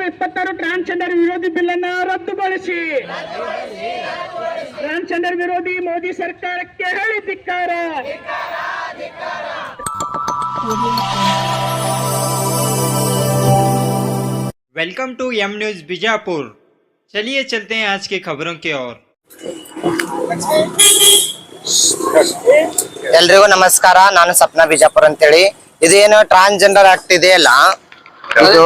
2026 transgender ವಿರೋಧಿ bill ಅನ್ನು ರದ್ದುಗೊಳಿಸಿ. ಟ್ರಾನ್ಸ್ಜೆಂಡರ್ ವಿರೋಧಿ ಮೋದಿ ಸರ್ಕಾರಕ್ಕೆ ಹೇಳಿ ಧಿಕ್ಕಾರ. Welcome to M news Bijapur. चलिए चलते हैं आज की खबरों की ओर। ಎಲ್ರಿಗೂ ನಮಸ್ಕಾರ. ನಾನು ಸಪ್ನಾ ಬಿಜಾಪುರ್ ಅಂತೇಳಿ. ಇದೇನು ಟ್ರಾನ್ಸ್ಜೆಂಡರ್ ಆಕ್ಟ್ ಇದೆಯಲ್ಲ, ಇದು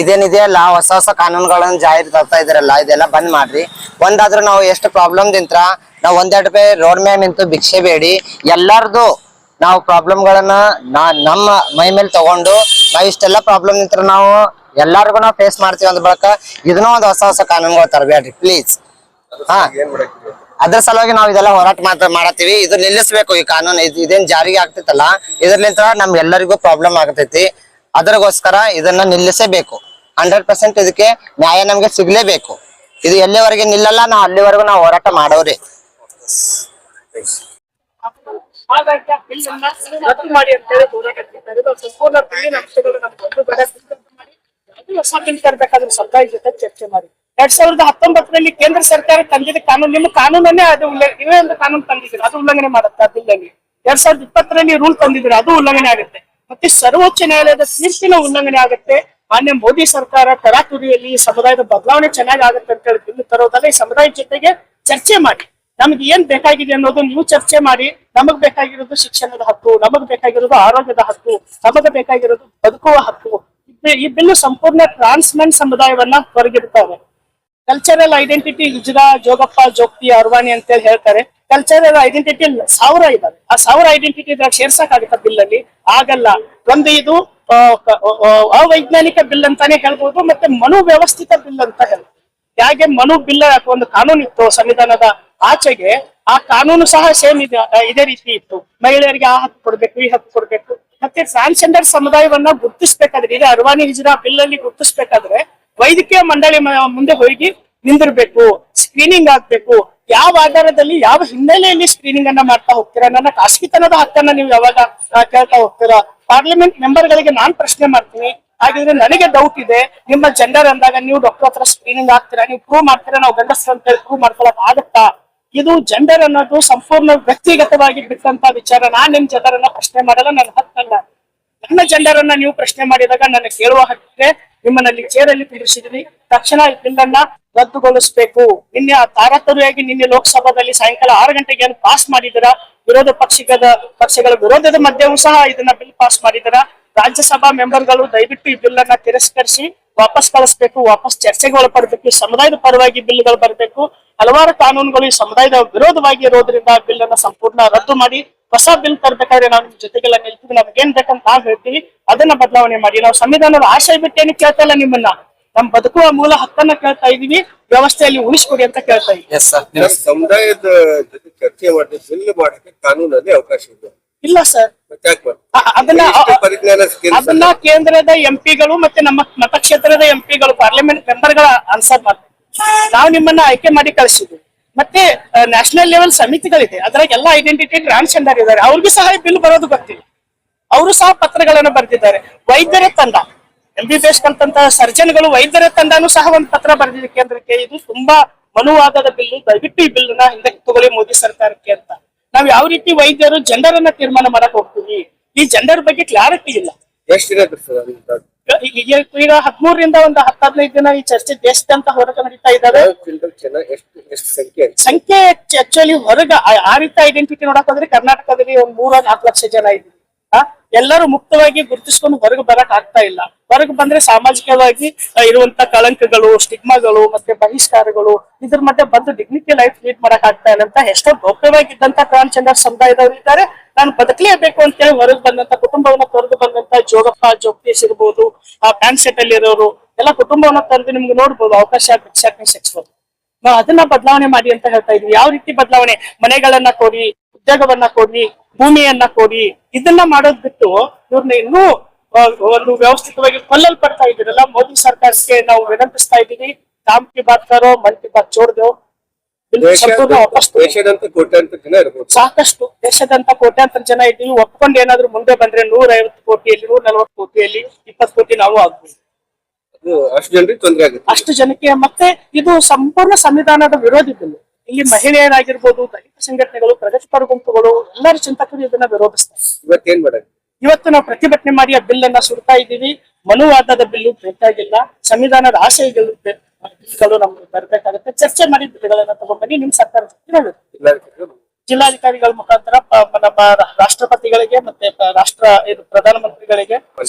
ಇದೇನಿದೆಯಲ್ಲ, ಹೊಸ ಹೊಸ ಕಾನೂನುಗಳನ್ನ ಜಾರಿ ತರ್ತಾ ಇದ್ರಲ್ಲ, ಇದೆಲ್ಲ ಬಂದ್ ಮಾಡ್ರಿ. ಒಂದಾದ್ರೂ ನಾವು ಎಷ್ಟು ಪ್ರಾಬ್ಲಮ್ ನಿಂತ್ರ ನಾವು ಒಂದೆರಡು ರೂಪಾಯಿ ರೋಡ್ ಮೇಲೆ ನಿಂತು ಭಿಕ್ಷೆ ಬೇಡಿ ಎಲ್ಲಾರ್ದು ನಾವು ಪ್ರಾಬ್ಲಮ್ಗಳನ್ನ ನಮ್ಮ ಮೈ ಮೇಲೆ ತಗೊಂಡು ನಾವ್ ಇಷ್ಟೆಲ್ಲ ಪ್ರಾಬ್ಲಮ್ ನಿಂತ್ರ ನಾವು ಎಲ್ಲಾರ್ಗು ನಾವು ಫೇಸ್ ಮಾಡ್ತೀವಿ ಅಂದ ಬಳಕ ಇದನ್ನ ಒಂದು ಹೊಸ ಹೊಸ ಕಾನೂನುಗಳು ತರಬೇಡ್ರಿ ಪ್ಲೀಸ್. ಅದ್ರ ಸಲುವಾಗಿ ನಾವು ಇದೆಲ್ಲ ಹೋರಾಟ ಮಾಡತ್ತೀವಿ. ಇದು ನಿಲ್ಲಿಸ್ಬೇಕು ಈ ಕಾನೂನು. ಇದೇನ್ ಜಾರಿಗೆ ಆಗ್ತೈತಲ್ಲ, ಇದ್ರಲಿಂದ ನಮ್ಗೆ ಎಲ್ಲರಿಗೂ ಪ್ರಾಬ್ಲಮ್ ಆಗತೈತಿ. ಅದ್ರಗೋಸ್ಕರ ಇದನ್ನ ನಿಲ್ಲಿಸಬೇಕು. 100% ಇದಕ್ಕೆ ನ್ಯಾಯ ನಮ್ಗೆ ಸಿಗ್ಲೇಬೇಕು. ಇದು ಎಲ್ಲಿವರೆಗೆ ನಿಲ್ಲಲ್ಲ, ನಾವು ಅಲ್ಲಿವರೆಗೂ ನಾವು ಹೋರಾಟ ಮಾಡೋರಿ. ಮಾಡಿ ಅಂತ ಹೇಳಿ ಹೋರಾಟ ಸಂಪೂರ್ಣ ಬಿಲ್ಲಿನ ಅಂಶಗಳು ಹೊಸ ಬಿಲ್ ತರಬೇಕಾದ್ರೆ ಸರ್ಕಾರ ಜೊತೆ ಚರ್ಚೆ ಮಾಡಿ. 2019 ಕೇಂದ್ರ ಸರ್ಕಾರ ತಂದಿದ್ದ ಕಾನೂನು, ನಿಮ್ಮ ಕಾನೂನನ್ನೇ ಅದು ಇವೇ ಒಂದು ಕಾನೂನು ತಂದಿದ್ರು, ಅದು ಉಲ್ಲಂಘನೆ ಮಾಡುತ್ತೆ. ಬಿಲ್ ಅಲ್ಲಿ 2020 ರೂಲ್ ತಂದಿದ್ರು, ಅದು ಉಲ್ಲಂಘನೆ ಆಗುತ್ತೆ. ಮತ್ತೆ ಸರ್ವೋಚ್ಚ ನ್ಯಾಯಾಲಯದ ತೀರ್ಪಿನ ಉಲ್ಲಂಘನೆ ಆಗುತ್ತೆ. ಮಾನ್ಯ ಮೋದಿ ಸರ್ಕಾರ ತರಾತುರಿಯಲ್ಲಿ ಸಮುದಾಯದ ಬದಲಾವಣೆ ಚೆನ್ನಾಗಿ ಆಗುತ್ತೆ ಅಂತ ಹೇಳಿ ಬಿಲ್ ತರೋದಲ್ಲ. ಈ ಸಮುದಾಯದ ಜೊತೆಗೆ ಚರ್ಚೆ ಮಾಡಿ, ನಮ್ಗೆ ಏನ್ ಬೇಕಾಗಿದೆ ಅನ್ನೋದು ನೀವು ಚರ್ಚೆ ಮಾಡಿ. ನಮಗ್ ಬೇಕಾಗಿರೋದು ಶಿಕ್ಷಣದ ಹಕ್ಕು, ನಮಗ್ ಬೇಕಾಗಿರೋದು ಆರೋಗ್ಯದ ಹಕ್ಕು, ನಮಗ್ ಬೇಕಾಗಿರೋದು ಬದುಕುವ ಹಕ್ಕು. ಈ ಬಿಲ್ ಸಂಪೂರ್ಣ ಟ್ರಾನ್ಸ್ಮೆನ್ ಸಮುದಾಯವನ್ನ ಹೊರಗಿಡ್ತಾರೆ. ಕಲ್ಚರಲ್ ಐಡೆಂಟಿಟಿ ಗುಜರಾ, ಜೋಗಪ್ಪ, ಜೋಗ್ತಿ, ಅರ್ವಾಣಿ ಅಂತ ಹೇಳಿ ಹೇಳ್ತಾರೆ. ಕಲ್ಚರಲ್ ಐಡೆಂಟಿಟಿ 1000 ಇದಾವೆ. ಆ 1000 ಐಡೆಂಟಿಟಿ ಇದ್ರಾಗ ಸೇರ್ಸಕ್ ಆಗುತ್ತ ಬಿಲ್ ಅಲ್ಲಿ? ಆಗಲ್ಲ. ಒಂದು ಇದು ಅವೈಜ್ಞಾನಿಕ ಬಿಲ್ ಅಂತಾನೆ ಹೇಳ್ಬೋದು, ಮತ್ತೆ ಮನೋವ್ಯವಸ್ಥಿತ ಬಿಲ್ ಅಂತ ಹೇಳ್ಬೋದು. ಹೇಗೆ ಮನು ಬಿಲ್ ಒಂದು ಕಾನೂನು ಇತ್ತು ಸಂವಿಧಾನದ ಆಚೆಗೆ, ಆ ಕಾನೂನು ಸಹ ಸೇಮ್ ಇದೇ ರೀತಿ ಇತ್ತು. ಮಹಿಳೆಯರಿಗೆ ಆ ಹಕ್ಕು ಕೊಡ್ಬೇಕು, ಈ ಹಕ್ಕು ಕೊಡ್ಬೇಕು. ಮತ್ತೆ ಟ್ರಾನ್ಸ್ಜೆಂಡರ್ ಸಮುದಾಯವನ್ನ ಗುರುತಿಸ್ಬೇಕಾದ್ರೆ, ಈಗ ಅರ್ವಾನಿ ಹಿಜ್ರಾ ಬಿಲ್ ಅಲ್ಲಿ ಗುರುತಿಸ್ಬೇಕಾದ್ರೆ ವೈದ್ಯಕೀಯ ಮಂಡಳಿ ಮುಂದೆ ಹೋಗಿ ನಿಂದಿರ್ಬೇಕು, ಸ್ಕ್ರೀನಿಂಗ್ ಆಗ್ಬೇಕು. ಯಾವ ಆಧಾರದಲ್ಲಿ, ಯಾವ ಹಿನ್ನೆಲೆಯಲ್ಲಿ ಸ್ಕ್ರೀನಿಂಗ್ ಅನ್ನ ಮಾಡ್ತಾ ಹೋಗ್ತೀರಾ? ನನ್ನ ಖಾಸಗಿತನದ ಹಕ್ಕನ್ನ ನೀವು ಯಾವಾಗ ಕೇಳ್ತಾ ಹೋಗ್ತೀರಾ? ಪಾರ್ಲಿಮೆಂಟ್ ಮೆಂಬರ್ ಗಳಿಗೆ ನಾನ್ ಪ್ರಶ್ನೆ ಮಾಡ್ತೀನಿ. ಹಾಗಿದ್ರೆ ನನಗೆ ಡೌಟ್ ಇದೆ, ನಿಮ್ಮ ಜೆಂಡರ್ ಅಂದಾಗ ನೀವು ಡಾಕ್ಟರ್ ಹತ್ರ ಸ್ಕ್ರೀನಿಂಗ್ ಆಗ್ತೀರಾ? ನೀವು ಪ್ರೂವ್ ಮಾಡ್ತೀರಾ ನಾವು ಗಂಡಸ್ರು ಅಂತ ಹೇಳಿ ಪ್ರೂವ್ ಮಾಡ್ಕೊಳಕ್ ಆಗತ್ತಾ? ಇದು ಜೆಂಡರ್ ಅನ್ನೋದು ಸಂಪೂರ್ಣ ವ್ಯಕ್ತಿಗತವಾಗಿ ಬಿಟ್ಟಂತ ವಿಚಾರ. ನಾನ್ ನಿಮ್ ಜೆಂಡರ್ ಅನ್ನ ಪ್ರಶ್ನೆ ಮಾಡಲ್ಲ, ನನ್ನ ಹಕ್ಕಲ್ಲ. ನನ್ನ ಜೆಂಡರ್ ಅನ್ನ ನೀವು ಪ್ರಶ್ನೆ ಮಾಡಿದಾಗ ನನ್ನ ಕೇಳುವ ಹಕ್ಕಿಗೆ ನಿಮ್ಮನಲ್ಲಿ ಚೇರಲ್ಲಿ ಕುಂದಿರಿಸಿದ್ವಿ. ತಕ್ಷಣ ಈ ಬಿಲ್ ಅನ್ನ ರದ್ದುಗೊಳಿಸಬೇಕು. ನಿನ್ನೆ ತಾರತಮ್ಯವಾಗಿ ನಿನ್ನೆ ಲೋಕಸಭಾದಲ್ಲಿ ಸಾಯಂಕಾಲ 6 ಗಂಟೆಗೆ ಏನು ಪಾಸ್ ಮಾಡಿದಿರ, ವಿರೋಧ ಪಕ್ಷಗಳ ವಿರೋಧದ ಮಧ್ಯವೂ ಸಹ ಇದನ್ನ ಬಿಲ್ ಪಾಸ್ ಮಾಡಿದಿರ. ರಾಜ್ಯಸಭಾ ಮೆಂಬರ್ಗಳು ದಯವಿಟ್ಟು ಈ ಬಿಲ್ ಅನ್ನ ತಿರಸ್ಕರಿಸಿ ವಾಪಸ್ ಕಳಿಸ್ಬೇಕು, ವಾಪಸ್ ಚರ್ಚೆಗೆ ಒಳಪಡಬೇಕು. ಸಮುದಾಯದ ಪರವಾಗಿ ಬಿಲ್ಗಳು ಬರಬೇಕು. ಹಲವಾರು ಕಾನೂನುಗಳು ಈ ಸಮುದಾಯದ ವಿರೋಧವಾಗಿ ಇರೋದ್ರಿಂದ ಬಿಲ್ ಅನ್ನ ಸಂಪೂರ್ಣ ರದ್ದು ಮಾಡಿ ಹೊಸ ಬಿಲ್ ತರಬೇಕಾದ್ರೆ ನಾವು ನಿಮ್ ಜೊತೆಗೆಲ್ಲ ನಿಲ್ತೀವಿ. ನಮ್ಗೆ ಏನ್ ಬೇಕಂತ ನಾವ್ ಹೇಳ್ತೀವಿ, ಅದನ್ನ ಬದಲಾವಣೆ ಮಾಡಿ. ನಾವು ಸಂವಿಧಾನದ ಆಶಯ ಬಿಟ್ಟೇನು ಕೇಳ್ತಾ ಇಲ್ಲ ನಿಮ್ಮನ್ನ, ನಮ್ ಬದುಕುವ ಮೂಲ ಹಕ್ಕನ್ನ ಕೇಳ್ತಾ ಇದೀವಿ. ವ್ಯವಸ್ಥೆಯಲ್ಲಿ ಉಳಿಸ್ಕೊಡಿ ಅಂತ ಕೇಳ್ತಾ ಇದೀವಿ. ಸಮುದಾಯದ ಜೊತೆ ಚರ್ಚೆ ಮಾಡಿ ಬಿಲ್ ಮಾಡಕ್ಕೆ ಕಾನೂನಲ್ಲಿ ಅವಕಾಶ ಇದೆ ಇಲ್ಲ ಸರ್. ಅದನ್ನ ಕೇಂದ್ರದ ಎಂಪಿಗಳು ಮತ್ತೆ ನಮ್ಮ ಮತಕ್ಷೇತ್ರದ ಎಂಪಿಗಳು, ಪಾರ್ಲಿಮೆಂಟ್ ಮೆಂಬರ್ಗಳ ಆನ್ಸರ್ ಮಾಡ್ತಾರೆ. ನಾವು ನಿಮ್ಮನ್ನ ಆಯ್ಕೆ ಮಾಡಿ ಕಳಿಸಿದ್ವಿ. ಮತ್ತೆ ನ್ಯಾಷನಲ್ ಲೆವೆಲ್ ಸಮಿತಿಗಳಿದೆ, ಅದ್ರಾಗ ಎಲ್ಲ ಐಡೆಂಟಿಟಿ ಟ್ರಾನ್ಸ್ಜೆಂಡರ್ ಇದ್ದಾರೆ. ಅವ್ರಿಗೂ ಸಹ ಬಿಲ್ ಬರೋದು ಗೊತ್ತಿಲ್ಲ. ಅವರು ಸಹ ಪತ್ರಗಳನ್ನು ಬರೆದಿದ್ದಾರೆ. ವೈದ್ಯರ ತಂಡ, MBBS ಕಲ್ತಂತ ಸರ್ಜನ್ಗಳು, ವೈದ್ಯರ ತಂಡನೂ ಸಹ ಒಂದು ಪತ್ರ ಬರೆದಿದೆ ಕೇಂದ್ರಕ್ಕೆ. ಇದು ತುಂಬಾ ಮನುವಾದದ ಬಿಲ್, ದಯವಿಟ್ಟು ಈ ಬಿಲ್ ನ ಹಿಂದಕ್ಕೆ ತಗೊಳ್ಳಿ ಮೋದಿ ಸರ್ಕಾರಕ್ಕೆ ಅಂತ. ನಾವ್ ಯಾವ ರೀತಿ ವೈದ್ಯರು ಜೆಂಡರ್ ಅನ್ನ ತೀರ್ಮಾನ ಮಾಡಕ್ ಹೋಗ್ತೀವಿ? ಈ ಜೆಂಡರ್ ಬಗ್ಗೆ ಕ್ಲಾರಿಟಿ ಇಲ್ಲ. ಈಗ 13ರಿಂದ ಒಂದು 10-15 ದಿನ ಈ ಚರ್ಚೆ ದೇಶದಂತ ಹೊರಗೆ ನಡೀತಾ ಇದ್ದಾರೆ. ಸಂಖ್ಯೆ ಆಕ್ಚುಲಿ ಹೊರಗ ಆ ರೀತಿ ಐಡೆಂಟಿಟಿ ನೋಡಕ್ ಹೋದ್ರೆ ಕರ್ನಾಟಕದಲ್ಲಿ ಒಂದು 3-4 ಲಕ್ಷ ಜನ ಇದ್ದೀವಿ. ಎಲ್ಲರೂ ಮುಕ್ತವಾಗಿ ಗುರುತಿಸ್ಕೊಂಡು ಹೊರಗೆ ಬರಕ್ ಆಗ್ತಾ ಇಲ್ಲ. ಹೊರಗೆ ಬಂದ್ರೆ ಸಾಮಾಜಿಕವಾಗಿ ಇರುವಂತ ಕಳಂಕಗಳು, ಸ್ಟಿಗ್ಮಾಗಳು, ಮತ್ತೆ ಬಹಿಷ್ಕಾರಗಳು, ಇದ್ರ ಮಧ್ಯೆ ಬಂದು ಡಿಗ್ನಿಟಿ ಲೈಫ್ ಲೀಡ್ ಮಾಡಕ್ ಆಗ್ತಾ ಇಲ್ಲ ಅಂತ ಎಷ್ಟೋ ಗೌಪ್ಯವಾಗಿದ್ದಂತ ಟ್ರಾನ್ಸ್ಜೆಂಡರ್ ಸಮುದಾಯದವರು ಇದ್ದಾರೆ. ನಾನು ಬದುಕಲೇಬೇಕು ಅಂತ ಹೇಳಿ ಹೊರಗೆ ಬಂದಂತ, ಕುಟುಂಬವನ್ನ ತೊರೆದು ಬಂದಂತ ಜೋಗಪ್ಪ, ಜೋಗ್ತೇಶ್ ಇರ್ಬೋದು, ಆ ಪ್ಯಾನ್ ಸೆಟ್ ಅಲ್ಲಿ ಇರೋರು ಎಲ್ಲ ಕುಟುಂಬವನ್ನ ತೊರೆದು ನಿಮ್ಗೆ ನೋಡ್ಬೋದು, ಅವಕಾಶ ಸಿಕ್ಸ್ಬೋದು. ನಾವು ಅದನ್ನ ಬದಲಾವಣೆ ಮಾಡಿ ಅಂತ ಹೇಳ್ತಾ ಇದೀವಿ. ಯಾವ ರೀತಿ ಬದಲಾವಣೆ? ಮನೆಗಳನ್ನ ಕೊಡಿ, ಉದ್ಯೋಗವನ್ನ ಕೊಡಿ, ಭೂಮಿಯನ್ನ ಕೊಡಿ. ಇದನ್ನ ಮಾಡೋದ್ ಬಿಟ್ಟು ಇವ್ರನ್ನ ಇನ್ನೂ ಒಂದು ವ್ಯವಸ್ಥಿತವಾಗಿ ಕೊಲ್ಲಲ್ಪಡ್ತಾ ಇದ್ದೀರಲ್ಲ. ಮೋದಿ ಸರ್ಕಾರಕ್ಕೆ ನಾವು ವಿನಂತಿಸ್ತಾ ಇದ್ದೀವಿ, ಕಾಮ್ ಕಿ ಬಾತ್ ಕರೋ, ಮನ್ ಕಿ ಬಾತ್ ಚೋಡ್ ದೋ. ಬಿಲ್ ಸಂಪೂರ್ಣ ವಾಪಸ್ ತಗೊಳ್ಳಿ. ದೇಶದಂತ ಕೋಟ್ಯಾಂತರ ಜನ ಇರ್ಬೋದು. ಸಾಕಷ್ಟು ದೇಶದಂತ ಕೋಟ್ಯಾಂತರ ಜನ ಇದ್ದೀವಿ. ಒಪ್ಕೊಂಡು ಏನಾದ್ರು ಮುಂದೆ ಬಂದ್ರೆ 150 ಕೋಟಿಯಲ್ಲಿ 140 ಕೋಟಿಯಲ್ಲಿ 20 ಕೋಟಿ ನಾವು ಆಗ್ಬೋದು. ಅದು ಅಷ್ಟು ಜನರಿಗೆ ತೊಂದರೆ ಆಗುತ್ತೆ. ಅಷ್ಟು ಜನಕ್ಕೆ ಮತ್ತೆ ಇದು ಸಂಪೂರ್ಣ ಸಂವಿಧಾನದ ವಿರೋಧಿ ಬಿಲ್. ಇಲ್ಲಿ ಮಹಿಳೆಯರಾಗಿರ್ಬೋದು, ದಲಿತ ಸಂಘಟನೆಗಳು, ಪ್ರಗತಿಪರ ಗುಂಪುಗಳು, ಎಲ್ಲರ ಚಿಂತಕರು ಇದನ್ನ ವಿರೋಧಿಸ್ತಾರೆ. ಇವತ್ತೇನ್ ಮಾಡೋದು? ಇವತ್ತು ನಾವು ಪ್ರತಿಭಟನೆ ಮಾಡಿ ಆ ಬಿಲ್ ಅನ್ನ ಸುಡ್ತಾ ಇದ್ದೀವಿ. ಮನುವಾದದ ಬಿಲ್ಲು ಬೇಕಾಗಿಲ್ಲ, ಸಂವಿಧಾನದ ಆಶಯಗಳು ಬಿಲ್ಗಳು ನಮ್ಗೆ ಬರ್ಬೇಕಾಗುತ್ತೆ. ಚರ್ಚೆ ಮಾಡಿ ಬಿಲ್ಗಳನ್ನ ತಗೊಂಡ್ಬನ್ನಿ, ನಿಮ್ ಸರ್ಕಾರ ಜಿಲ್ಲಾಧಿಕಾರಿಗಳ ಮುಖಾಂತರ ನಮ್ಮ ರಾಷ್ಟ್ರಪತಿಗಳಿಗೆ ಮತ್ತೆ ಪ್ರಧಾನಮಂತ್ರಿಗಳಿಗೆ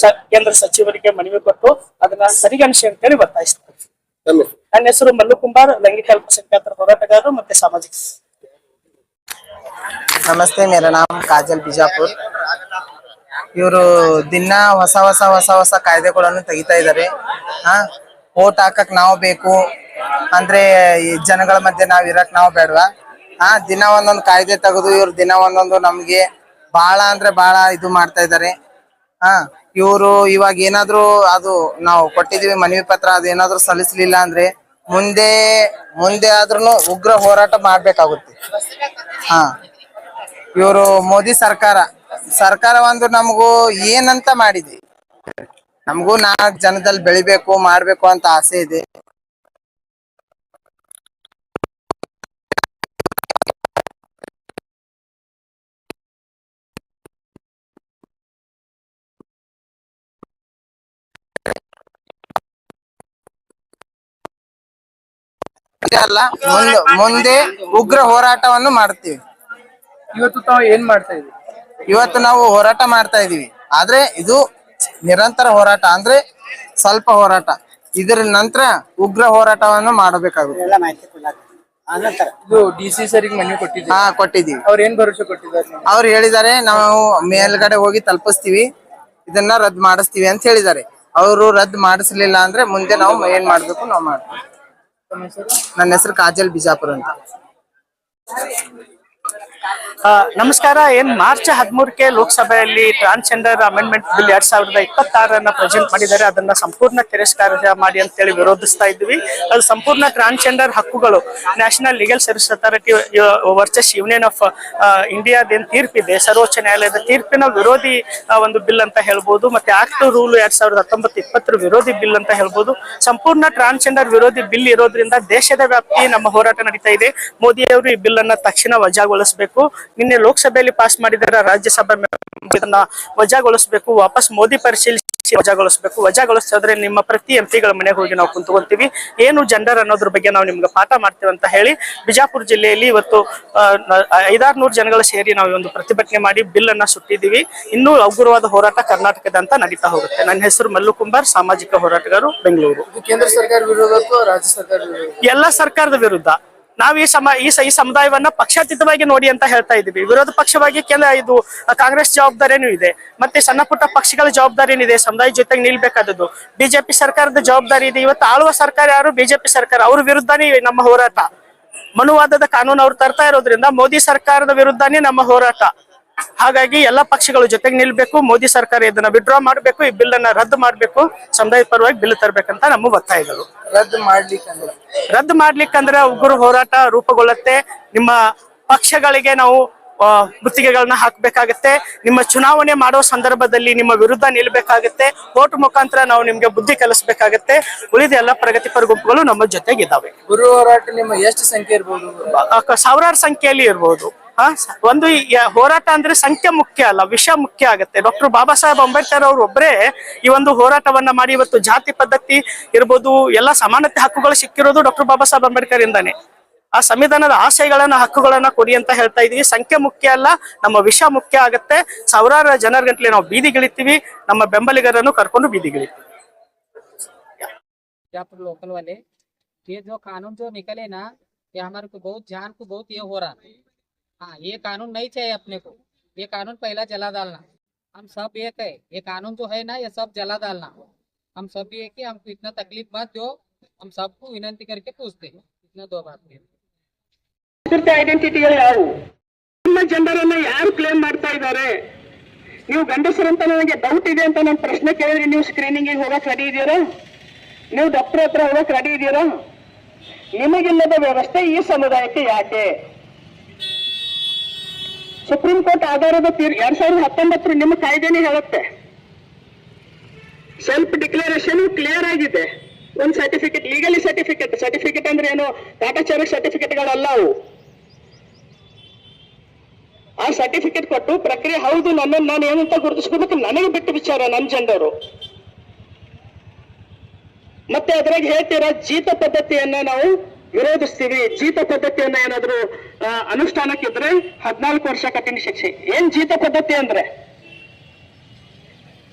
ಕೇಂದ್ರ ಸಚಿವರಿಗೆ ಮನವಿ ಕೊಟ್ಟು ಅದನ್ನ ಸರಿಗಣಿಸಿ ಅಂತೇಳಿ ಒತ್ತಾಯಿಸ್ತಾರೆ. ನನ್ನ ಹೆಸರು ಮಲ್ಲು ಕುಂಬಾರ್, ಲೈಂಗಿಕ ಅಲ್ಪಸಂಖ್ಯಾತರ ಹೋರಾಟಗಾರರು ಮತ್ತೆ ಸಾಮಾಜಿಕ. ನಮಸ್ತೆ, ಮೇರಾ ನಾಮ್ ಕಾಜಲ್ ಬಿಜಾಪುರ್. ಇವರು ದಿನ ಹೊಸ ಹೊಸ ಕಾಯ್ದೆಗಳನ್ನು ತೆಗಿತಾ ಇದ್ದಾರೆ. ಓಟ್ ಹಾಕಕ್ ನಾವು ಬೇಕು ಅಂದ್ರೆ ಈ ಜನಗಳ ಮಧ್ಯೆ ನಾವ್ ಇರಕ್ ನಾವು ಬೇಡವಾ? ದಿನ ಒಂದೊಂದು ಕಾಯ್ದೆ ತೆಗೆದು ಇವ್ರು ದಿನ ಒಂದೊಂದು ನಮ್ಗೆ ಬಹಳ ಅಂದ್ರೆ ಬಹಳ ಇದು ಮಾಡ್ತಾ ಇದ್ದಾರೆ. ಇವರು ಇವಾಗ ಏನಾದ್ರು ಅದು ನಾವು ಕೊಟ್ಟಿದೀವಿ ಮನವಿ ಪತ್ರ, ಅದೇನಾದ್ರು ಸಲ್ಲಿಸ್ಲಿಲ್ಲ ಅಂದ್ರೆ ಮುಂದೆ ಆದ್ರೂ ಉಗ್ರ ಹೋರಾಟ ಮಾಡ್ಬೇಕಾಗುತ್ತೆ. ಇವರು ಮೋದಿ ಸರ್ಕಾರ ಒಂದು ನಮಗೂ ಏನಂತ ಮಾಡಿದೆ, ನಮಗೂ 4 ಜನದಲ್ಲಿ ಬೆಳಿಬೇಕು ಮಾಡ್ಬೇಕು ಅಂತ ಆಸೆ ಇದೆ. ಅಲ್ಲ, ಮುಂದೆ ಉಗ್ರ ಹೋರಾಟವನ್ನು ಮಾಡ್ತೀವಿ. ಇವತ್ತು ತಾವು ಏನ್ ಮಾಡ್ತಾ ಇದ್ದೀವಿ? ಇವತ್ತು ನಾವು ಹೋರಾಟ ಮಾಡ್ತಾ ಇದೀವಿ. ಆದ್ರೆ ಇದು ನಿರಂತರ ಹೋರಾಟ ಅಂದ್ರೆ ಸ್ವಲ್ಪ ಹೋರಾಟ. ಇದರ ನಂತರ ಉಗ್ರ ಹೋರಾಟವನ್ನು ಮಾಡಬೇಕಾಗುತ್ತೆ. ಇದು ಡಿಸಿ ಸರಿಗೆ ಮನವಿ ಕೊಟ್ಟಿದ್ದೀವಿ. ಕೊಟ್ಟಿದೀವಿ. ಅವ್ರ ಏನ್ ಭರವಸೆ ಕೊಟ್ಟಿದ್ದಾರೆ? ಅವ್ರು ಹೇಳಿದ್ದಾರೆ ನಾವು ಮೇಲ್ಗಡೆ ಹೋಗಿ ತಲುಪಿಸ್ತೀವಿ, ಇದನ್ನ ರದ್ದು ಮಾಡಿಸ್ತೀವಿ ಅಂತ ಹೇಳಿದ್ದಾರೆ. ಅವರು ರದ್ದು ಮಾಡಿಸ್ಲಿಲ್ಲ ಅಂದ್ರೆ ಮುಂದೆ ನಾವು ಏನ್ ಮಾಡ್ಬೇಕು ನಾವು ಮಾಡ್ತೀವಿ. ನನ್ನ ಹೆಸರು ಕಾಜಲ್ ಬಿಜಾಪುರ್ ಅಂತ. ನಮಸ್ಕಾರ. ಮಾರ್ಚ್ 13ಕ್ಕೆ ಲೋಕಸಭೆಯಲ್ಲಿ ಟ್ರಾನ್ಸ್ಜೆಂಡರ್ ಅಮೆಂಡ್ಮೆಂಟ್ ಬಿಲ್ 2026 ಪ್ರೆಸೆಂಟ್ ಮಾಡಿದ್ದಾರೆ. ಅದನ್ನ ಸಂಪೂರ್ಣ ತಿರಸ್ಕಾರ ಮಾಡಿ ಅಂತೇಳಿ ವಿರೋಧಿಸ್ತಾ ಇದ್ವಿ. ಅದು ಸಂಪೂರ್ಣ ಟ್ರಾನ್ಸ್ಜೆಂಡರ್ ಹಕ್ಕುಗಳು national legal service authority versus union of ಇಂಡಿಯಾದೇನು ತೀರ್ಪಿದೆ, ಸರ್ವೋಚ್ಚ ನ್ಯಾಯಾಲಯದ ತೀರ್ಪಿನ ವಿರೋಧಿ ಒಂದು ಬಿಲ್ ಅಂತ ಹೇಳ್ಬೋದು. ಮತ್ತೆ ಆಕ್ಟ್ ರೂಲ್ 2019-20 ವಿರೋಧಿ ಬಿಲ್ ಅಂತ ಹೇಳ್ಬೋದು. ಸಂಪೂರ್ಣ ಟ್ರಾನ್ಸ್ಜೆಂಡರ್ ವಿರೋಧಿ ಬಿಲ್ ಇರೋದ್ರಿಂದ ದೇಶದ ವ್ಯಾಪ್ತಿ ನಮ್ಮ ಹೋರಾಟ ನಡೀತಾ ಇದೆ. ಮೋದಿ ಅವರು ಈ ಬಿಲ್ ಅನ್ನ ತಕ್ಷಣ ವಜಾಗೊಳಿಸಬೇಕು. ನಿನ್ನೆ ಲೋಕಸಭೆಯಲ್ಲಿ ಪಾಸ್ ಮಾಡಿದರೆ ರಾಜ್ಯಸಭೆ ಇದನ್ನ ವಜಾಗೊಳಿಸಬೇಕು. ವಾಪಸ್ ಮೋದಿ ಪರಿಶೀಲಿಸಿ ವಜಾಗೊಳಿಸಿದ್ರೆ ನಿಮ್ಮ ಪ್ರತಿ ಎಂಪಿಗಳ ಮನೆಗೆ ಹೋಗಿ ನಾವು ಕುಂತ್ಕೊಂತೀವಿ. ಏನು ಜೆಂಡರ್ ಅನ್ನೋದ್ರ ಬಗ್ಗೆ ನಾವು ನಿಮ್ಗೆ ಪಾಠ ಮಾಡ್ತೇವೆ ಅಂತ ಹೇಳಿ ಬಿಜಾಪುರ ಜಿಲ್ಲೆಯಲ್ಲಿ ಇವತ್ತು 500-600 ಜನಗಳು ಸೇರಿ ನಾವು ಒಂದು ಪ್ರತಿಭಟನೆ ಮಾಡಿ ಬಿಲ್ ಅನ್ನ ಸುಟ್ಟಿದ್ದೀವಿ. ಇನ್ನೂ ಉಗ್ರವಾದ ಹೋರಾಟ ಕರ್ನಾಟಕದಂತ ನಡೀತಾ ಹೋಗುತ್ತೆ. ನನ್ನ ಹೆಸರು ಮಲ್ಲು ಕುಂಬಾರ್, ಸಾಮಾಜಿಕ ಹೋರಾಟಗಾರರು, ಬೆಂಗಳೂರು. ಕೇಂದ್ರ ಸರ್ಕಾರ ವಿರೋಧ ಅಥವಾ ರಾಜ್ಯ ಸರ್ಕಾರ ವಿರೋಧ? ಎಲ್ಲ ಸರ್ಕಾರದ ವಿರುದ್ಧ. ನಾವು ಈ ಸಮುದಾಯವನ್ನ ಪಕ್ಷಾತೀತವಾಗಿ ನೋಡಿ ಅಂತ ಹೇಳ್ತಾ ಇದ್ದೀವಿ. ವಿರೋಧ ಪಕ್ಷವಾಗಿ ಇದು ಕಾಂಗ್ರೆಸ್ ಜವಾಬ್ದಾರಿನೂ ಇದೆ, ಮತ್ತೆ ಸಣ್ಣ ಪುಟ್ಟ ಪಕ್ಷಗಳ ಜವಾಬ್ದಾರಿ ಇದೆ. ಸಮುದಾಯ ಜೊತೆಗೆ ನಿಲ್ಬೇಕಾದದ್ದು ಬಿಜೆಪಿ ಸರ್ಕಾರದ ಜವಾಬ್ದಾರಿ ಇದೆ. ಇವತ್ತು ಆಳುವ ಸರ್ಕಾರ ಯಾರು? ಬಿಜೆಪಿ ಸರ್ಕಾರ. ಅವ್ರ ವಿರುದ್ಧನೇ ನಮ್ಮ ಹೋರಾಟ. ಮನುವಾದದ ಕಾನೂನು ಅವ್ರು ತರ್ತಾ ಇರೋದ್ರಿಂದ ಮೋದಿ ಸರ್ಕಾರದ ವಿರುದ್ಧನೇ ನಮ್ಮ ಹೋರಾಟ. ಹಾಗಾಗಿ ಎಲ್ಲಾ ಪಕ್ಷಗಳು ಜೊತೆಗೆ ನಿಲ್ಬೇಕು. ಮೋದಿ ಸರ್ಕಾರ ಇದನ್ನ ವಿಡ್ರಾ ಮಾಡಬೇಕು, ಈ ಬಿಲ್ ಅನ್ನ ರದ್ದು ಮಾಡಬೇಕು, ಸಮುದಾಯದ ಪರವಾಗಿ ಬಿಲ್ ತರಬೇಕಂತ ನಮ್ಮ ಒತ್ತಾಯಗಳು. ರದ್ದು ಮಾಡ್ಲಿಕ್ಕಂದ್ರೆ ಉಗ್ರ ಹೋರಾಟ ರೂಪುಗೊಳ್ಳುತ್ತೆ. ನಿಮ್ಮ ಪಕ್ಷಗಳಿಗೆ ನಾವು ಗುತ್ತಿಗೆಗಳನ್ನ ಹಾಕ್ಬೇಕಾಗತ್ತೆ. ನಿಮ್ಮ ಚುನಾವಣೆ ಮಾಡೋ ಸಂದರ್ಭದಲ್ಲಿ ನಿಮ್ಮ ವಿರುದ್ಧ ನಿಲ್ಬೇಕಾಗತ್ತೆ. ವೋಟ್ ಮುಖಾಂತರ ನಾವು ನಿಮ್ಗೆ ಬುದ್ಧಿ ಕಲಿಸಬೇಕಾಗತ್ತೆ. ಉಳಿದ ಎಲ್ಲ ಪ್ರಗತಿಪರ ಗುಂಪುಗಳು ನಮ್ಮ ಜೊತೆಗಿದ್ದಾವೆ. ಗುರು ಹೋರಾಟ ನಿಮ್ಮ ಎಷ್ಟು ಸಂಖ್ಯೆ ಇರ್ಬೋದು? ಸಾವಿರಾರು ಸಂಖ್ಯೆಯಲ್ಲಿ ಇರ್ಬೋದು. ಒಂದು ಹೋರಾಟ ಅಂದ್ರೆ ಸಂಖ್ಯೆ ಮುಖ್ಯ ಅಲ್ಲ, ವಿಷಯ ಮುಖ್ಯ ಆಗುತ್ತೆ. ಡಾಕ್ಟರ್ ಬಾಬಾ ಸಾಹೇಬ್ ಅಂಬೇಡ್ಕರ್ ಅವರು ಒಬ್ಬರೇ ಈ ಒಂದು ಹೋರಾಟವನ್ನ ಮಾಡಿ ಇವತ್ತು ಜಾತಿ ಪದ್ಧತಿ ಇರ್ಬೋದು, ಎಲ್ಲ ಸಮಾನತೆ ಹಕ್ಕುಗಳು ಸಿಕ್ಕಿರೋದು ಡಾಕ್ಟರ್ ಬಾಬಾ ಸಾಹೇಬ್ ಅಂಬೇಡ್ಕರ್ ಇಂದಾನೆ. ಆ ಸಂವಿಧಾನದ ಆಶಯಗಳನ್ನ ಹಕ್ಕುಗಳನ್ನ ಕೊಡಿ ಅಂತ ಹೇಳ್ತಾ ಇದೀವಿ. ಸಂಖ್ಯೆ ಮುಖ್ಯ ಅಲ್ಲ, ನಮ್ಮ ವಿಷಯ ಮುಖ್ಯ ಆಗುತ್ತೆ. ಸಾವಿರಾರು ಜನರ ಗಂಟ್ಲೆ ನಾವು ಬೀದಿಗಿಳಿತೀವಿ, ನಮ್ಮ ಬೆಂಬಲಿಗರನ್ನು ಕರ್ಕೊಂಡು ಬೀದಿಗಿಳಿತೀವಿ. लोकल वाले ये जो कानून जो निकले ना, ये हमारे को बहुत जान को बहुत ये हो रहा। हाँ, ये कानून नहीं चाहिए अपने को। ये कानून पहला जला डालना। हम सब एक है, ये कानून जो है ना, ये सब जला डालना। हम सब भी एक ही, हमको इतना तकलीफ मत दो। हम सबको विनंती करके पूछते हैं, इतना दो बात है। ಐಡೆಂಟಿಟಿಗಳು ಯಾವುವು? ನಿಮ್ಮ ಜೆಂಡರ್ ಅನ್ನ ಯಾರು ಕ್ಲೇಮ್ ಮಾಡ್ತಾ ಇದ್ದಾರೆ? ನೀವು ಗಂಡಸರಂತ ನನಗೆ ಡೌಟ್ ಇದೆ ಅಂತ ನಾನು ಪ್ರಶ್ನೆ ಕೇಳಿದ್ರೆ ನೀವು ಸ್ಕ್ರೀನಿಂಗ್ ಹೋಗಕ್ ರೆಡಿ ಇದೀರಾ? ನೀವು ಡಾಕ್ಟರ್ ಹತ್ರ ಹೋಗಕ್ ರೆಡಿ ಇದೀರಾ? ನಿಮಗಿಲ್ಲದ ವ್ಯವಸ್ಥೆ ಈ ಸಮುದಾಯಕ್ಕೆ ಯಾಕೆ? ಸುಪ್ರೀಂ ಕೋರ್ಟ್ ಆಧಾರದ 2019 ನಿಮ್ಮ ಕಾಯ್ದೆನೇ ಹೇಳುತ್ತೆ. ಸೆಲ್ಫ್ ಡಿಕ್ಲರೇಷನ್ ಕ್ಲಿಯರ್ ಆಗಿದೆ. ಒಂದು ಸರ್ಟಿಫಿಕೇಟ್, ಲೀಗಲಿ ಸರ್ಟಿಫಿಕೇಟ್ ಅಂದ್ರೆ ಏನು, ಕಾಟಾಚಾರ ಸರ್ಟಿಫಿಕೇಟ್ಗಳಲ್ಲ ಅವು. ಆ ಸರ್ಟಿಫಿಕೇಟ್ ಕೊಟ್ಟು ಪ್ರಕ್ರಿಯೆ ಹೌದು ನನ್ನನ್ನು ನಾನು ಏನಂತ ಗುರುತಿಸ್ಕೋಬೇಕು ನನಗೆ ಬಿಟ್ಟು ವಿಚಾರ, ನನ್ನ ಜೆಂಡರು. ಮತ್ತೆ ಅದ್ರಾಗ ಹೇಳ್ತೀರಾ ಜೀತ ಪದ್ಧತಿಯನ್ನ ನಾವು ವಿರೋಧಿಸ್ತೀವಿ. ಜೀತ ಪದ್ಧತಿಯನ್ನ ಏನಾದ್ರು ಅನುಷ್ಠಾನಕ್ಕಿದ್ರೆ 14 ವರ್ಷ ಕಠಿಣ ಶಿಕ್ಷೆ. ಏನ್ ಜೀತ ಪದ್ಧತಿ ಅಂದ್ರೆ,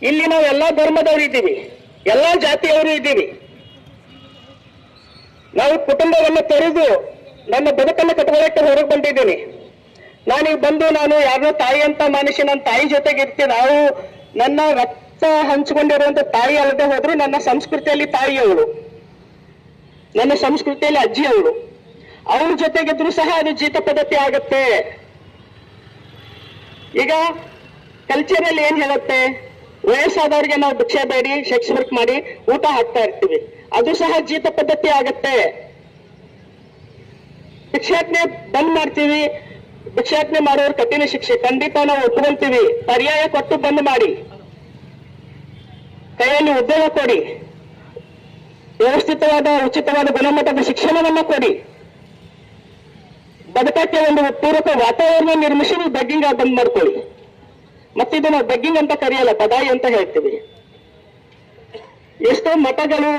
ಇಲ್ಲಿ ನಾವು ಎಲ್ಲಾ ಧರ್ಮದವರು ಇದ್ದೀವಿ, ಎಲ್ಲಾ ಜಾತಿಯವರು ಇದ್ದೀವಿ. ನಾವು ಕುಟುಂಬವನ್ನು ತೊರೆದು ನನ್ನ ಬದುಕನ್ನು ಕಟ್ಕೊಳ್ಳಕ್ಕೆ ಹೊರಗೆ ಬಂದಿದ್ದೀನಿ. ನಾನೀಗ ಬಂದು ನಾನು ಯಾರನ್ನೋ ತಾಯಿ ಅಂತ ಮಾನಿಸಿ ನನ್ನ ತಾಯಿ ಜೊತೆಗೆ ಇರ್ತೀನಿ. ನಾವು ನನ್ನ ರಕ್ತ ಹಂಚಿಕೊಂಡಿರುವಂತ ತಾಯಿ ಅಲ್ಲದೆ ಹೋದ್ರು ನನ್ನ ಸಂಸ್ಕೃತಿಯಲ್ಲಿ ತಾಯಿ ಅವಳು, ನನ್ನ ಸಂಸ್ಕೃತಿಯಲ್ಲಿ ಅಜ್ಜಿ ಅವಳು. ಅವ್ರ ಜೊತೆಗಿದ್ರು ಸಹ ಅದು ಜೀತ ಪದ್ಧತಿ ಆಗತ್ತೆ. ಈಗ ಕಲ್ಚರಲ್ಲಿ ಏನ್ ಹೇಳುತ್ತೆ, ವಯಸ್ಸಾದವ್ರಿಗೆ ನಾವು ಭಿಕ್ಷೆ ಬೇಡಿ ಸೆಕ್ಸ್ ವರ್ಕ್ ಮಾಡಿ ಊಟ ಹಾಕ್ತಾ ಇರ್ತೀವಿ, ಅದು ಸಹ ಜೀತ ಪದ್ಧತಿ ಆಗತ್ತೆ. ಭಿಕ್ಷಾಟನೆ ಬಂದ್ ಮಾಡ್ತೀವಿ, ಭಿಕ್ಷಾಟನೆ ಮಾಡೋರು ಕಠಿಣ ಶಿಕ್ಷೆ ಖಂಡಿತ ನಾವು ಒಪ್ಕೊಂತೀವಿ. ಪರ್ಯಾಯ ಕೊಟ್ಟು ಬಂದ್ ಮಾಡಿ, ಕೈಯಲ್ಲಿ ಉದ್ಯೋಗ ಕೊಡಿ, ವ್ಯವಸ್ಥಿತವಾದ ಉಚಿತವಾದ ಗುಣಮಟ್ಟದ ಶಿಕ್ಷಣವನ್ನ ಕೊಡಿ, ಬದುಕಕ್ಕೆ ಒಂದು ಪೂರಕ ವಾತಾವರಣ ನಿರ್ಮಿಸಿ ಬೆಗ್ಗಿಂಗ್ ಬಂದ್ ಮಾಡ್ಕೊಳ್ಳಿ. ಮತ್ತಿದು ನಾವು ಬೆಗ್ಗಿಂಗ್ ಅಂತ ಕರೆಯಲ್ಲ, ಬದಾಯಿ ಅಂತ ಹೇಳ್ತೀವಿ. ಎಷ್ಟೋ ಮಠಗಳು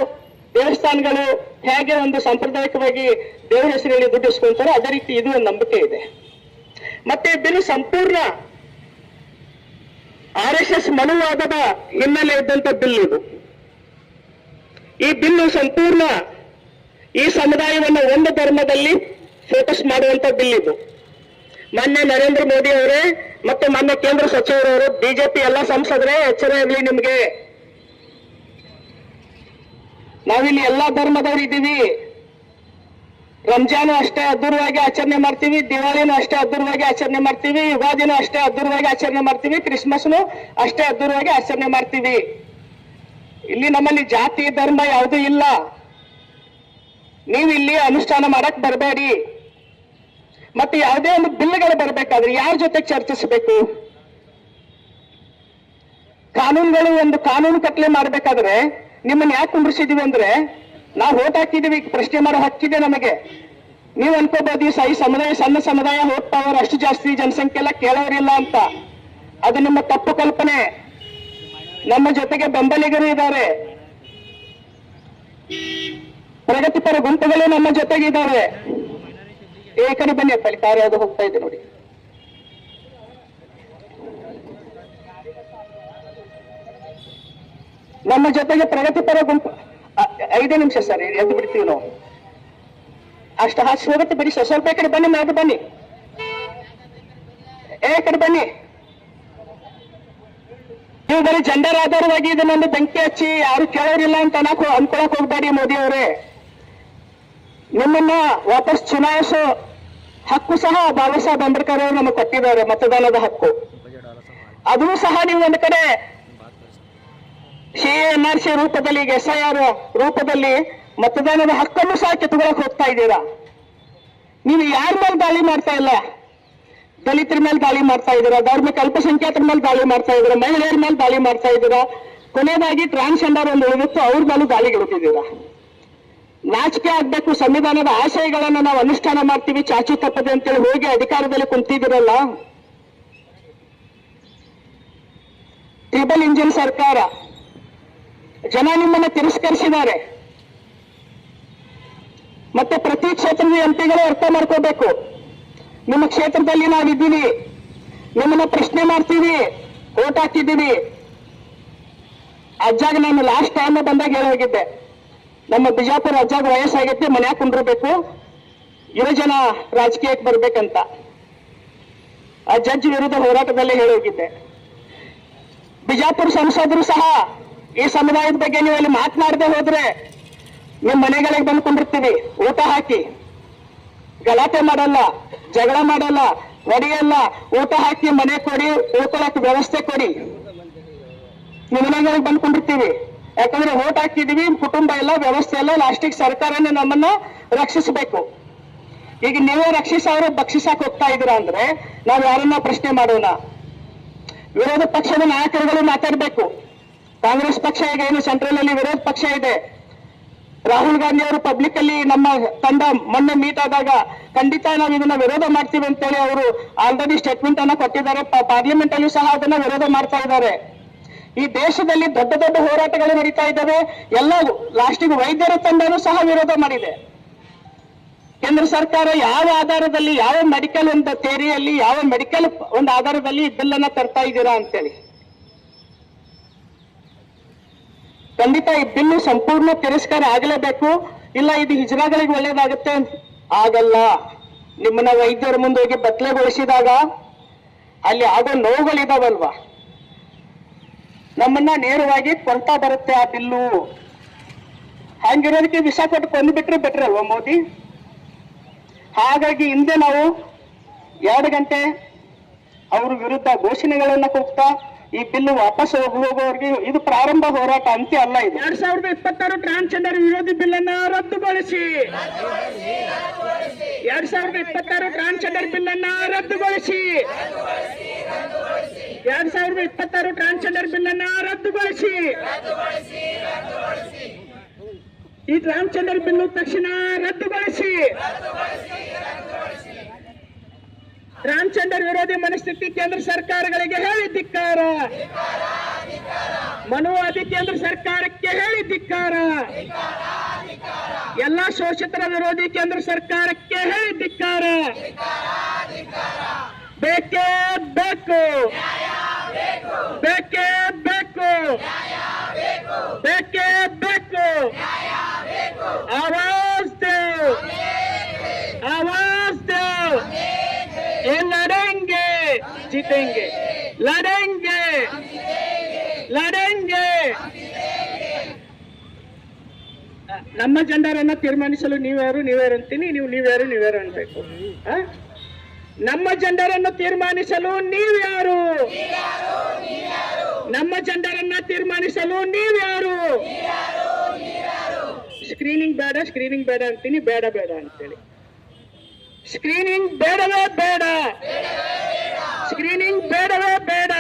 ದೇವಸ್ಥಾನಗಳು ಹೇಗೆ ಒಂದು ಸಾಂಪ್ರದಾಯಿಕವಾಗಿ ದೇವರ ಹೆಸರಲ್ಲಿ ದುಡ್ಡು ಇಸ್ಕೊಂತಾರೋ ಅದೇ ರೀತಿ ಇದು ಒಂದು ನಂಬಿಕೆ ಇದೆ. ಮತ್ತೆ ಬಿಲ್ ಸಂಪೂರ್ಣ RSS ಮನುವಾದದ ಹಿನ್ನೆಲೆ ಇದ್ದಂತ ಬಿಲ್ ಇದು. ಈ ಬಿಲ್ಲು ಸಂಪೂರ್ಣ ಈ ಸಮುದಾಯವನ್ನು ಒಂದು ಧರ್ಮದಲ್ಲಿ ಫೋಕಸ್ ಮಾಡುವಂತ ಬಿಲ್ ಇದು. ಮಾನ್ಯ ನರೇಂದ್ರ ಮೋದಿ ಅವರೇ ಮತ್ತು ಮಾನ್ಯ ಕೇಂದ್ರ ಸಚಿವರವರು, ಬಿಜೆಪಿ ಎಲ್ಲ ಸಂಸದರೇ ಎಚ್ಚರ ಇರಲಿ ನಿಮ್ಗೆ. ನಾವಿಲ್ಲಿ ಎಲ್ಲಾ ಧರ್ಮದವರು ಇದ್ದೀವಿ. ರಂಜಾನು ಅಷ್ಟೇ ಅದ್ದೂರವಾಗಿ ಆಚರಣೆ ಮಾಡ್ತೀವಿ, ದಿವಾಳಿನೂ ಅಷ್ಟೇ ಅದ್ದೂರವಾಗಿ ಆಚರಣೆ ಮಾಡ್ತೀವಿ, ಯುಗಾದಿನೂ ಅಷ್ಟೇ ಅದ್ದೂರವಾಗಿ ಆಚರಣೆ ಮಾಡ್ತೀವಿ, ಕ್ರಿಸ್ಮಸ್ನು ಅಷ್ಟೇ ಅದ್ದೂರವಾಗಿ ಆಚರಣೆ ಮಾಡ್ತೀವಿ. ಇಲ್ಲಿ ನಮ್ಮಲ್ಲಿ ಜಾತಿ ಧರ್ಮ ಯಾವುದೂ ಇಲ್ಲ. ನೀವು ಇಲ್ಲಿ ಅನುಷ್ಠಾನ ಮಾಡಕ್ ಬರಬೇಡಿ. ಮತ್ತೆ ಯಾವುದೇ ಒಂದು ಬಿಲ್ಗಳು ಬರ್ಬೇಕಾದ್ರೆ ಯಾರ ಜೊತೆ ಚರ್ಚಿಸಬೇಕು? ಕಾನೂನುಗಳು ಒಂದು ಕಾನೂನು ಕಟ್ಲೆ ಮಾಡ್ಬೇಕಾದ್ರೆ ನಿಮ್ಮನ್ನ ಯಾಕೆ ಕುಂಡ್ರಿಸಿದೀವಿ ಅಂದ್ರೆ, ನಾವು ಓಟ್ ಹಾಕಿದೀವಿ, ಪ್ರಶ್ನೆ ಮಾಡೋ ಹಕ್ಕಿದೆ ನಮಗೆ. ನೀವು ಅನ್ಕೋಬಹುದು ಈ ಸಮುದಾಯ ಸಣ್ಣ ಸಮುದಾಯ ವೋಟ್ ಪವರ್ ಅಷ್ಟು ಜಾಸ್ತಿ, ಜನಸಂಖ್ಯೆ ಎಲ್ಲ ಕೇಳೋರಿಲ್ಲ ಅಂತ. ಅದು ನಿಮ್ಮ ತಪ್ಪು ಕಲ್ಪನೆ. ನಮ್ಮ ಜೊತೆಗೆ ಬೆಂಬಲಿಗರು ಇದ್ದಾರೆ, ಪ್ರಗತಿಪರ ಗುಂಪುಗಳು ನಮ್ಮ ಜೊತೆಗೆ ಇದ್ದಾರೆ. ಈ ಕಡೆ ಬನ್ನಿ ಅಪ್ಪ, ಕಾರ್ ಯಾವ್ದು ಹೋಗ್ತಾ ಇದೆ ನೋಡಿ. ನಮ್ಮ ಜೊತೆಗೆ ಪ್ರಗತಿಪರ ಗುಂಪು 5 ನಿಮಿಷ ಸರ್, ಎದ್ದು ಬಿಡ್ತೀವಿ ನಾವು. ಅಷ್ಟು ಹಾಸಿ ಹೋಗುತ್ತೆ ಬಿಡಿ ಸರ್. ಸ್ವಲ್ಪ ಈ ಕಡೆ ಬನ್ನಿ, ಮ್ಯಾಗ ಬನ್ನಿ, ಕಡೆ ಬನ್ನಿ. ನೀವು ಬರೀ ಜೆಂಡರ್ ಆಧಾರವಾಗಿ ಇದನ್ನೊಂದು ಬೆಂಕಿ ಹಚ್ಚಿ ಯಾರು ಕೇಳೋರಿಲ್ಲ ಅಂತ ಅನ್ಕೊಳಕ್ ಹೋಗ್ಬೇಡಿ ಮೋದಿ ಅವರೇ. ನಿಮ್ಮನ್ನ ವಾಪಸ್ ಚುನಾಯಿಸೋ ಹಕ್ಕು ಸಹ ಬಾಬಾ ಸಾಹೇಬ್ ಅಂಬೇಡ್ಕರ್ ಅವರು ನಮಗೆ ಕೊಟ್ಟಿದ್ದಾರೆ, ಮತದಾನದ ಹಕ್ಕು. ಅದೂ ಸಹ ನೀವು ಒಂದು ಕಡೆ NRC ರೂಪದಲ್ಲಿ, ಈಗ SIR ರೂಪದಲ್ಲಿ ಮತದಾನದ ಹಕ್ಕನ್ನು ಸಹ ಕಿತ್ಕೊಳಕ್ ಹೋಗ್ತಾ ಇದ್ದೀರಾ. ನೀವು ಯಾರ ಮೇಲೆ ದಾಳಿ ಮಾಡ್ತಾ ಇಲ್ಲ, ದಲಿತರ ಮೇಲೆ ದಾಳಿ ಮಾಡ್ತಾ ಇದ್ದೀರಾ, ಧಾರ್ಮಿಕ ಅಲ್ಪಸಂಖ್ಯಾತರ ಮೇಲೆ ದಾಳಿ ಮಾಡ್ತಾ ಇದ್ದೀರಾ, ಮಹಿಳೆಯರ ಮೇಲೆ ದಾಳಿ ಮಾಡ್ತಾ ಇದ್ದೀರಾ, ಕೊನೆಯದಾಗಿ ಟ್ರಾನ್ಸ್ಜೆಂಡರ್ ಒಂದು ಉಳಿದಿತ್ತು ಅವ್ರ ಮೇಲೂ ದಾಳಿಗೆ ಹುಟ್ಟಿದ್ದೀರಾ. ನಾಚಿಕೆ ಆಗ್ಬೇಕು. ಸಂವಿಧಾನದ ಆಶಯಗಳನ್ನ ನಾವು ಅನುಷ್ಠಾನ ಮಾಡ್ತೀವಿ ಚಾಚು ತಪ್ಪದೆ ಅಂತೇಳಿ ಹೋಗಿ ಅಧಿಕಾರದಲ್ಲಿ ಕುಂತಿದ್ದೀರಲ್ಲ. ಟ್ರಿಬಲ್ ಇಂಜಿನ್ ಸರ್ಕಾರ, ಜನ ನಿಮ್ಮನ್ನ ತಿರಸ್ಕರಿಸಿದ್ದಾರೆ. ಮತ್ತೆ ಪ್ರತಿ ಕ್ಷೇತ್ರದ ಎಂಪಿಗಳು ಅರ್ಥ ಮಾಡ್ಕೋಬೇಕು, ನಿಮ್ಮ ಕ್ಷೇತ್ರದಲ್ಲಿ ನಾವಿದ್ದೀವಿ, ನಿಮ್ಮನ್ನ ಪ್ರಶ್ನೆ ಮಾಡ್ತೀವಿ, ಓಟ್ ಹಾಕಿದ್ದೀವಿ. ಅಜ್ಜಾಗ ನಾನು ಲಾಸ್ಟ್ ಟೈಮ್ ಬಂದಾಗ ಹೇಳೋಗಿದ್ದೆ, ನಮ್ಮ ಬಿಜಾಪುರ ಅಜ್ಜಾಗ ವಯಸ್ಸಾಗೈತೆ, ಮನ್ಯಾಗ ಕುಂಡ್ರಬೇಕು, ಯುವಜನ ರಾಜಕೀಯಕ್ಕೆ ಬರ್ಬೇಕಂತ ಆ ಜಡ್ಜ್ ವಿರುದ್ಧ ಹೋರಾಟದಲ್ಲಿ ಹೇಳೋಗಿದ್ದೆ. ಬಿಜಾಪುರ ಸಂಸದರು ಸಹ ಈ ಸಮುದಾಯದ ಬಗ್ಗೆ ನೀವು ಅಲ್ಲಿ ಮಾತನಾಡದೆ ಹೋದ್ರೆ ನಿಮ್ಮ ಮನೆಗಳಿಗೆ ಬಂದ್ಕೊಂಡಿರ್ತೀವಿ. ಊಟ ಹಾಕಿ, ಗಲಾಟೆ ಮಾಡಲ್ಲ, ಜಗಳ ಮಾಡಲ್ಲ, ಒಡೆಯಲ್ಲ, ಊಟ ಹಾಕಿ ಮನೆ ಕೊಡಿ, ಉಳ್ಕೊಳಕ್ಕೆ ವ್ಯವಸ್ಥೆ ಕೊಡಿ, ನಿಮ್ಮ ಮನೆಗಳಿಗೆ ಬಂದ್ಕೊಂಡಿರ್ತೀವಿ. ಯಾಕಂದ್ರೆ ವೋಟ್ ಹಾಕಿದೀವಿ, ಕುಟುಂಬ ಎಲ್ಲ ವ್ಯವಸ್ಥೆ ಎಲ್ಲ, ಲಾಸ್ಟಿಗೆ ಸರ್ಕಾರನೇ ನಮ್ಮನ್ನ ರಕ್ಷಿಸಬೇಕು. ಈಗ ನೀವೇ ರಕ್ಷಿಸೋರು ಭಕ್ಷಿಸಕ್ ಹೋಗ್ತಾ ಇದೀರಾ ಅಂದ್ರೆ ನಾವ್ ಯಾರನ್ನ ಪ್ರಶ್ನೆ ಮಾಡೋಣ? ವಿರೋಧ ಪಕ್ಷದ ನಾಯಕರುಗಳು ಮಾತಾಡ್ಬೇಕು. ಕಾಂಗ್ರೆಸ್ ಪಕ್ಷ ಈಗ ಏನು ಸೆಂಟ್ರಲ್ ಅಲ್ಲಿ ವಿರೋಧ ಪಕ್ಷ ಇದೆ. ರಾಹುಲ್ ಗಾಂಧಿ ಅವರು ಪಬ್ಲಿಕ್ ಅಲ್ಲಿ ನಮ್ಮ ತಂಡ ಮೊನ್ನೆ ಮೀಟ್ ಆದಾಗ ಖಂಡಿತ ನಾವು ಇದನ್ನ ವಿರೋಧ ಮಾಡ್ತೀವಿ ಅಂತೇಳಿ ಅವರು ಆಲ್ರೆಡಿ ಸ್ಟೇಟ್ಮೆಂಟ್ ಅನ್ನ ಕೊಟ್ಟಿದ್ದಾರೆ. ಪಾರ್ಲಿಮೆಂಟ್ ಅಲ್ಲಿ ಸಹ ಅದನ್ನ ವಿರೋಧ ಮಾಡ್ತಾ ಇದ್ದಾರೆ. ಈ ದೇಶದಲ್ಲಿ ದೊಡ್ಡ ದೊಡ್ಡ ಹೋರಾಟಗಳು ನಡೀತಾ ಇದ್ದಾವೆ. ಎಲ್ಲ ಲಾಸ್ಟಿಗೆ ವೈದ್ಯರ ತಂಡನೂ ಸಹ ವಿರೋಧ ಮಾಡಿದೆ. ಕೇಂದ್ರ ಸರ್ಕಾರ ಯಾವ ಆಧಾರದಲ್ಲಿ, ಯಾವ ಮೆಡಿಕಲ್ ಒಂದು ಥಿಯರಿಯಲ್ಲಿ, ಯಾವ ಮೆಡಿಕಲ್ ಒಂದು ಆಧಾರದಲ್ಲಿ ಈ ಬಿಲ್ ಅನ್ನ ತರ್ತಾ ಇದ್ದೀರಾ ಅಂತೇಳಿ. ಖಂಡಿತ ಈ ಬಿಲ್ಲು ಸಂಪೂರ್ಣ ತಿರಸ್ಕಾರ ಆಗಲೇಬೇಕು. ಇಲ್ಲ ಇದು ಹಿಜ್ರಾಗಳಿಗೆ ಒಳ್ಳೇದಾಗುತ್ತೆ, ಆಗಲ್ಲ. ನಿಮ್ಮನ್ನ ವೈದ್ಯರ ಮುಂದೆ ಹೋಗಿ ಬತ್ಲೆಗೊಳಿಸಿದಾಗ ಅಲ್ಲಿ ಆಗೋ ನೋವುಗಳಿದಾವಲ್ವಾ, ನಮ್ಮನ್ನ ನೇರವಾಗಿ ಕೊಲ್ತಾ ಬರುತ್ತೆ ಆ ಬಿಲ್ಲು. ಹಂಗಿರೋದಕ್ಕೆ ವಿಷ ಕೊಟ್ಟು ಕೊಂದು ಬಿಟ್ರೆ ಅಲ್ವಾ ಮೋದಿ? ಹಾಗಾಗಿ ಹಿಂದೆ ನಾವು 2 ಗಂಟೆ ಅವ್ರ ವಿರುದ್ಧ ಘೋಷಣೆಗಳನ್ನ ಕೂಗ್ತಾ ಈ ಬಿಲ್ಲು ವಾಪಸ್ ಹೋಗುವವರೆಗೆ ಇದು ಪ್ರಾರಂಭ ಹೋರಾಟ, ಅಂತ್ಯ ಅಲ್ಲ. ಇದು 2026 ಟ್ರಾನ್ಸ್ಜೆಂಡರ್ ವಿರೋಧಿ ಬಿಲ್ ಅನ್ನ ರದ್ದುಗೊಳಿಸಿ. 2026 ಟ್ರಾನ್ಸ್ಜೆಂಡರ್ ಬಿಲ್ ಅನ್ನ ರದ್ದುಗೊಳಿಸಿ. 2026 ಟ್ರಾನ್ಸ್ಜೆಂಡರ್ ಬಿಲ್ ಅನ್ನ ರದ್ದುಗೊಳಿಸಿ. ಈ ಟ್ರಾನ್ಸ್ಜೆಂಡರ್ ಬಿಲ್ಲು ತಕ್ಷಣ ರದ್ದುಗೊಳಿಸಿ. ಟ್ರಾನ್ಸ್ಜೆಂಡರ್ ವಿರೋಧಿ ಮನಸ್ಥಿತಿ ಕೇಂದ್ರ ಸರ್ಕಾರಗಳಿಗೆ ಹೇಳಿ ಧಿಕ್ಕಾರ. ಮನುವಾದಿ ಕೇಂದ್ರ ಸರ್ಕಾರಕ್ಕೆ ಹೇಳಿ ಧಿಕ್ಕಾರ. ಎಲ್ಲಾ ಶೋಷಿತರ ವಿರೋಧಿ ಕೇಂದ್ರ ಸರ್ಕಾರಕ್ಕೆ ಹೇಳಿ ಧಿಕ್ಕಾರ. ಬೇಕೇ ಬೇಕು, ಬೇಕೇ ಬೇಕು, ಬೇಕೇ ಬೇಕು. आवाज दो, आवाज दो. ये लड़ेंगे, जीतेंगे, लड़ेंगे, लड़ेंगे. ನಮ್ಮ ಜೆಂಡರನ್ನ ತೀರ್ಮಾನಿಸಲು ನೀವ್ಯಾರು ಅಂತೀನಿ, ನೀವ್ಯಾರು ಅನ್ಬೇಕು. ನಮ್ಮ ಜೆಂಡರನ್ನು ತೀರ್ಮಾನಿಸಲು ನೀವ್ಯಾರು? ನಮ್ಮ ಜೆಂಡರನ್ನ ತೀರ್ಮಾನಿಸಲು ನೀವ್ಯಾರು? ಸ್ಕ್ರೀನಿಂಗ್ ಬೇಡ ಅಂತೀನಿ, ಬೇಡ ಅಂತೇಳಿ. ಸ್ಕ್ರೀನಿಂಗ್ ಬೇಡವೇ ಬೇಡ, ಸ್ಕ್ರೀನಿಂಗ್ ಬೇಡವೇ ಬೇಡ,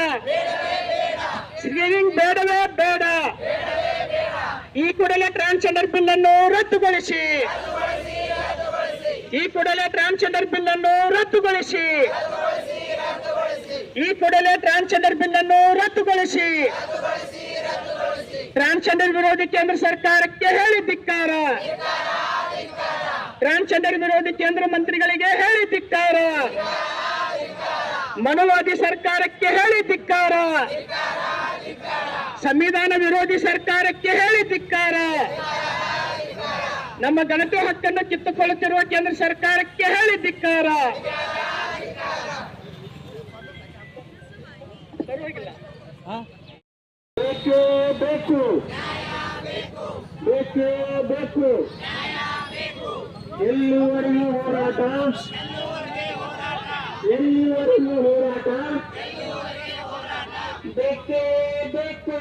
ಸ್ಕ್ರೀನಿಂಗ್ ಬೇಡವೇ ಬೇಡ. ಈ ಕೂಡಲೇ ಟ್ರಾನ್ಸ್ಜೆಂಡರ್ ಬಿಲ್ ಅನ್ನು ರದ್ದುಗೊಳಿಸಿ. ಈ ಕೂಡಲೇ ಟ್ರಾನ್ಸ್ಜೆಂಡರ್ ಬಿಲ್ ಅನ್ನು ರದ್ದುಗೊಳಿಸಿ. ಈ ಕೂಡಲೇ ಟ್ರಾನ್ಸ್ಜೆಂಡರ್ ಬಿಲ್ ಅನ್ನು ರದ್ದುಗೊಳಿಸಿ. ಟ್ರಾನ್ಸ್ಜೆಂಡರ್ ವಿರೋಧಿ ಕೇಂದ್ರ ಸರ್ಕಾರಕ್ಕೆ ಹೇಳಿ ಧಿಕ್ಕಾರ. ಟ್ರಾನ್ಸ್ಜೆಂಡರ್ ವಿರೋಧಿ ಕೇಂದ್ರ ಮಂತ್ರಿಗಳಿಗೆ ಹೇಳಿ ಧಿಕ್ಕಾರ. ಮನುವಾದಿ ಸರ್ಕಾರಕ್ಕೆ ಹೇಳಿ ಧಿಕ್ಕಾರ. ಸಂವಿಧಾನ ವಿರೋಧಿ ಸರ್ಕಾರಕ್ಕೆ ಹೇಳಿ ಧಿಕ್ಕಾರ. ನಮ್ಮ ಗಣತಿ ಹಕ್ಕನ್ನು ಕಿತ್ತುಕೊಳ್ಳುತ್ತಿರುವ ಕೇಂದ್ರ ಸರ್ಕಾರಕ್ಕೆ ಹೇಳಿ ಧಿಕ್ಕಾರ. ಬೇಕೇ ಬೇಕು, ಬೇಕೇ ಬೇಕು. ಎಲ್ಲಿವರೆಗೂ ಹೋರಾಟ, ಎಲ್ಲಿವರೆಗೂ ಹೋರಾಟ, ಬೇಕೇ ಬೇಕು,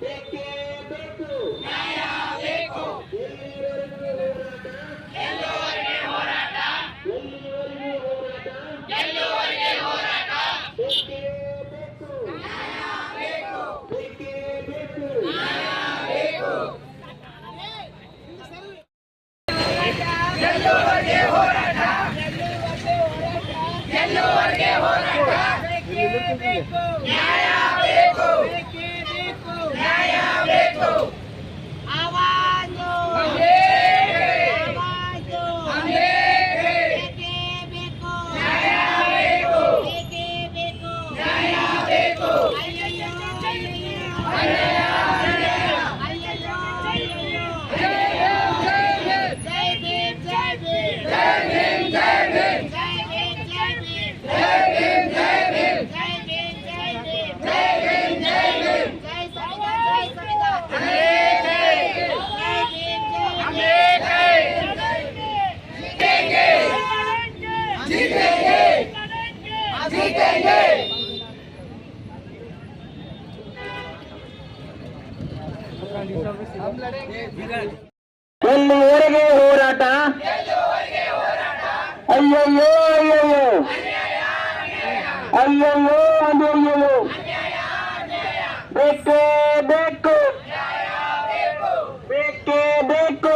ಬೇಕೇ ಬೇಕು. ಎಲ್ಲಿವರೆಗೂ ಹೋರಾಟ, ಎಲ್ಲಿವರೆಗೂ ಹೋರಾಟ, ಬೇಕೇ ಬೇಕು, ಬೇಕೇ ಬೇಕು. ಗೆಲ್ಲುವರೆಗೆ ಹೋರಾಟ, ಗೆಲ್ಲುವರೆಗೆ ಹೋರಾಟ, ನ್ಯಾಯ ಬೇಕು, ನ್ಯಾಯ ಬೇಕು. जय ಎಲ್ಲಿವರೆಗೆ ಹೋರಾಟ? ಅಯ್ಯಯ್ಯೋ ಅಯ್ಯಯ್ಯೋ ಅಯ್ಯಯ್ಯೋ ಅಯ್ಯಯ್ಯೋ ಬೇಕೇ ಬೇಕು ಬೇಕೇ ಬೇಕು